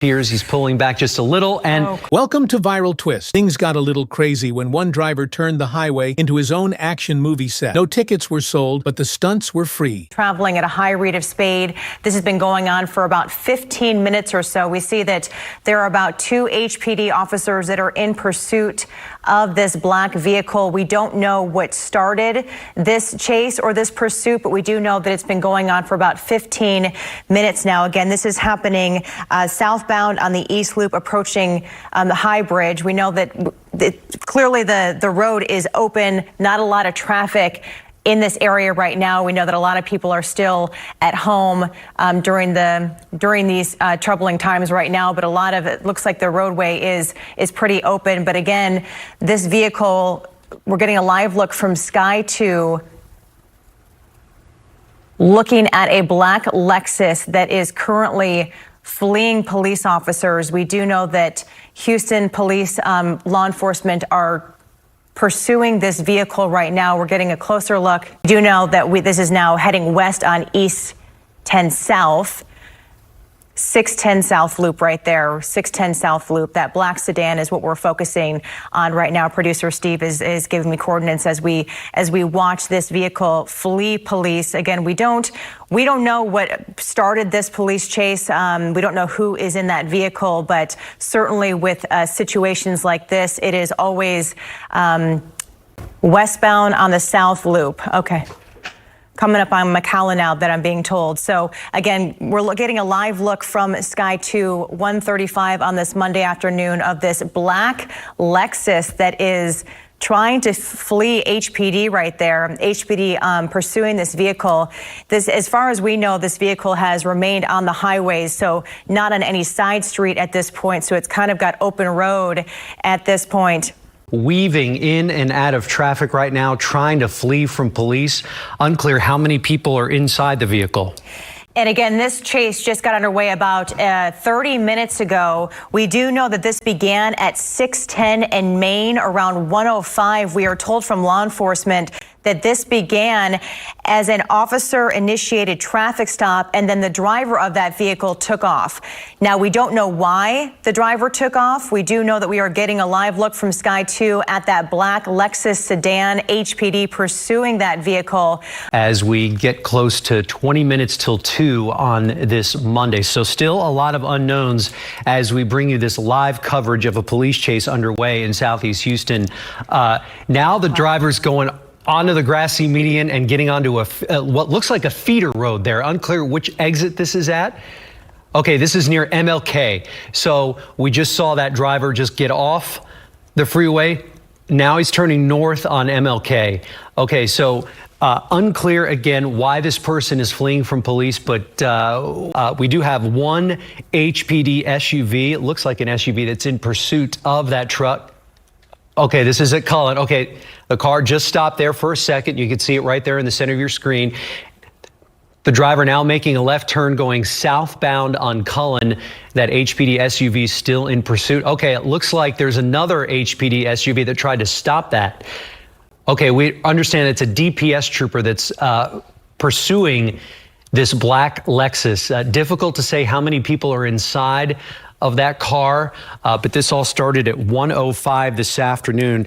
He's pulling back just a little and... Welcome to Viral Twist. Things got a little crazy when one driver turned the highway into his own action movie set. No tickets were sold, but the stunts were free. Traveling at a high rate of speed. This has been going on for about 15 minutes or so. We see that there are about 2 HPD officers that are in pursuit of this black vehicle. We don't know what started this chase or this pursuit, but we do know that it's been going on for about 15 minutes now. Again, this is happening southbound on the East Loop approaching the High Bridge. We know that clearly the road is open, not a lot of traffic in this area right now. We know that a lot of people are still at home during these troubling times right now, but a lot of it looks like the roadway is pretty open. But again, this vehicle, we're getting a live look from Sky 2 looking at a black Lexus that is currently fleeing police officers. We do know that Houston police law enforcement are pursuing this vehicle right now. We're getting a closer look. We do know that this is now heading west on East 10 South. 610 South Loop right there, 610 South Loop. That black sedan is what we're focusing on right now. Producer Steve is giving me coordinates as we watch this vehicle flee police. Again, we don't know what started this police chase. We don't know who is in that vehicle, but certainly with situations like this, it is always westbound on the South Loop. Okay. Coming up on McAllen now that I'm being told. So again, we're getting a live look from Sky 2, 1:35 on this Monday afternoon of this black Lexus that is trying to flee HPD right there. HPD pursuing this vehicle. As far as we know, this vehicle has remained on the highways, so not on any side street at this point. So it's kind of got open road at this point. Weaving in and out of traffic right now, trying to flee from police. Unclear how many people are inside the vehicle. And again, this chase just got underway about 30 minutes ago. We do know that this began at 610 and Main around 105. We are told from law enforcement that this began as an officer-initiated traffic stop, and then the driver of that vehicle took off. Now, we don't know why the driver took off. We do know that we are getting a live look from Sky 2 at that black Lexus sedan, HPD pursuing that vehicle. As we get close to 20 minutes till 2 on this Monday. So still a lot of unknowns as we bring you this live coverage of a police chase underway in Southeast Houston. Now the driver's going onto the grassy median and getting onto what looks like a feeder road there. Unclear which exit this is at. Okay, this is near MLK. So we just saw that driver just get off the freeway. Now he's turning north on MLK. Okay, so unclear again why this person is fleeing from police, but we do have one HPD SUV. It looks like an SUV that's in pursuit of that truck. Okay, this is at Cullen. Okay, the car just stopped there for a second. You can see it right there in the center of your screen. The driver now making a left turn going southbound on Cullen. That HPD SUV still in pursuit. Okay, it looks like there's another HPD SUV that tried to stop that. Okay, we understand it's a DPS trooper that's pursuing this black Lexus. Difficult to say how many people are inside of that car, but this all started at 1:05 this afternoon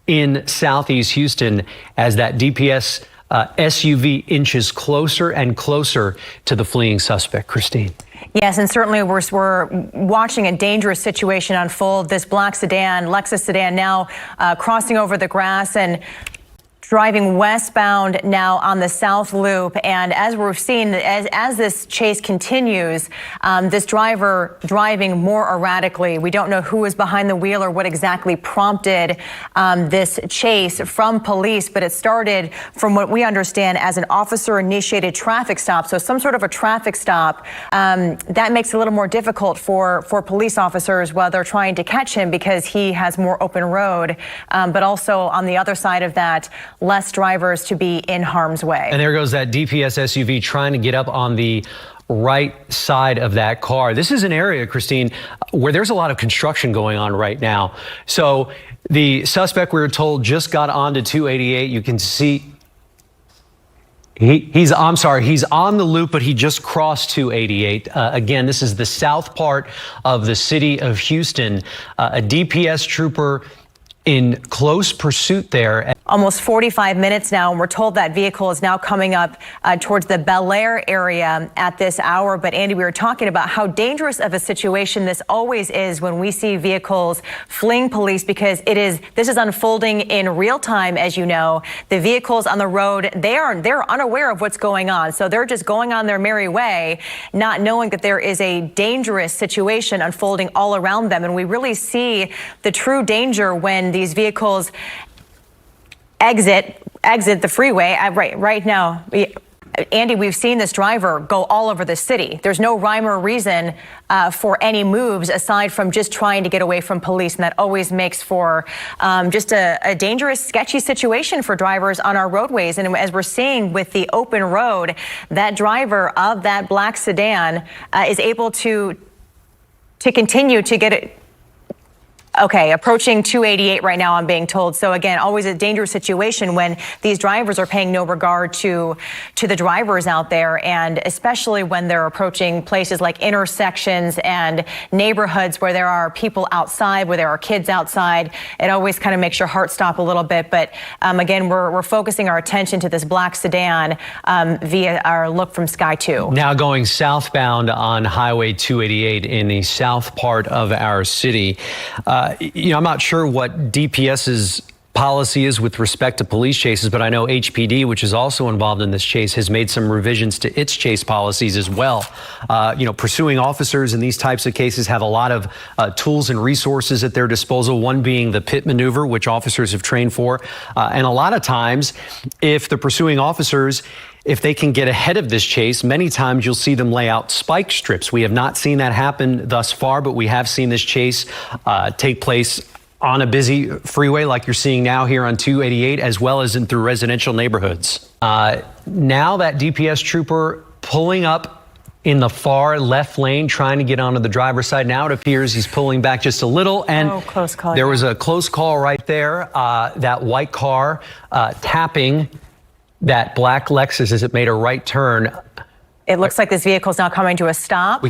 in Southeast Houston as that DPS SUV inches closer and closer to the fleeing suspect. Christine. Yes, and certainly we're watching a dangerous situation unfold. This black sedan, Lexus sedan, now crossing over the grass and driving westbound now on the South Loop. And as we're seeing, as this chase continues, this driver driving more erratically. We don't know who is behind the wheel or what exactly prompted this chase from police, but it started from what we understand as an officer-initiated traffic stop. So some sort of a traffic stop that makes it a little more difficult for police officers while they're trying to catch him because he has more open road. But also on the other side of that, less drivers to be in harm's way. And there goes that DPS SUV trying to get up on the right side of that car. This is an area, Christine, where there's a lot of construction going on right now. So the suspect, we were told, just got onto 288. You can see I'm sorry, he's on the loop, but he just crossed 288. Again, this is the south part of the city of Houston. A DPS trooper in close pursuit there. Almost 45 minutes now, and we're told that vehicle is now coming up towards the Bel Air area at this hour. But Andy, we were talking about how dangerous of a situation this always is when we see vehicles fleeing police, because this is unfolding in real time. As you know, the vehicles on the road, they're unaware of what's going on, so they're just going on their merry way, not knowing that there is a dangerous situation unfolding all around them. And we really see the true danger when these vehicles exit the freeway. Right now, Andy, we've seen this driver go all over the city. There's no rhyme or reason for any moves aside from just trying to get away from police, and that always makes for just a dangerous, sketchy situation for drivers on our roadways. And as we're seeing with the open road, that driver of that black sedan is able to continue to get it. Okay, approaching 288 right now, I'm being told. So again, always a dangerous situation when these drivers are paying no regard to the drivers out there, and especially when they're approaching places like intersections and neighborhoods where there are people outside, where there are kids outside. It always kind of makes your heart stop a little bit. But again, we're focusing our attention to this black sedan via our look from Sky 2. Now going southbound on Highway 288 in the south part of our city. I'm not sure what DPS's policy is with respect to police chases, but I know HPD, which is also involved in this chase, has made some revisions to its chase policies as well. Pursuing officers in these types of cases have a lot of tools and resources at their disposal, one being the pit maneuver, which officers have trained for. And a lot of times, if the pursuing officers, if they can get ahead of this chase, many times you'll see them lay out spike strips. We have not seen that happen thus far, but we have seen this chase take place on a busy freeway like you're seeing now here on 288, as well as through residential neighborhoods. Now that DPS trooper pulling up in the far left lane, trying to get onto the driver's side. Now it appears he's pulling back just a little, and close call, there was a close call right there. That white car tapping that black Lexus as it made a right turn. It looks like this vehicle is now coming to a stop.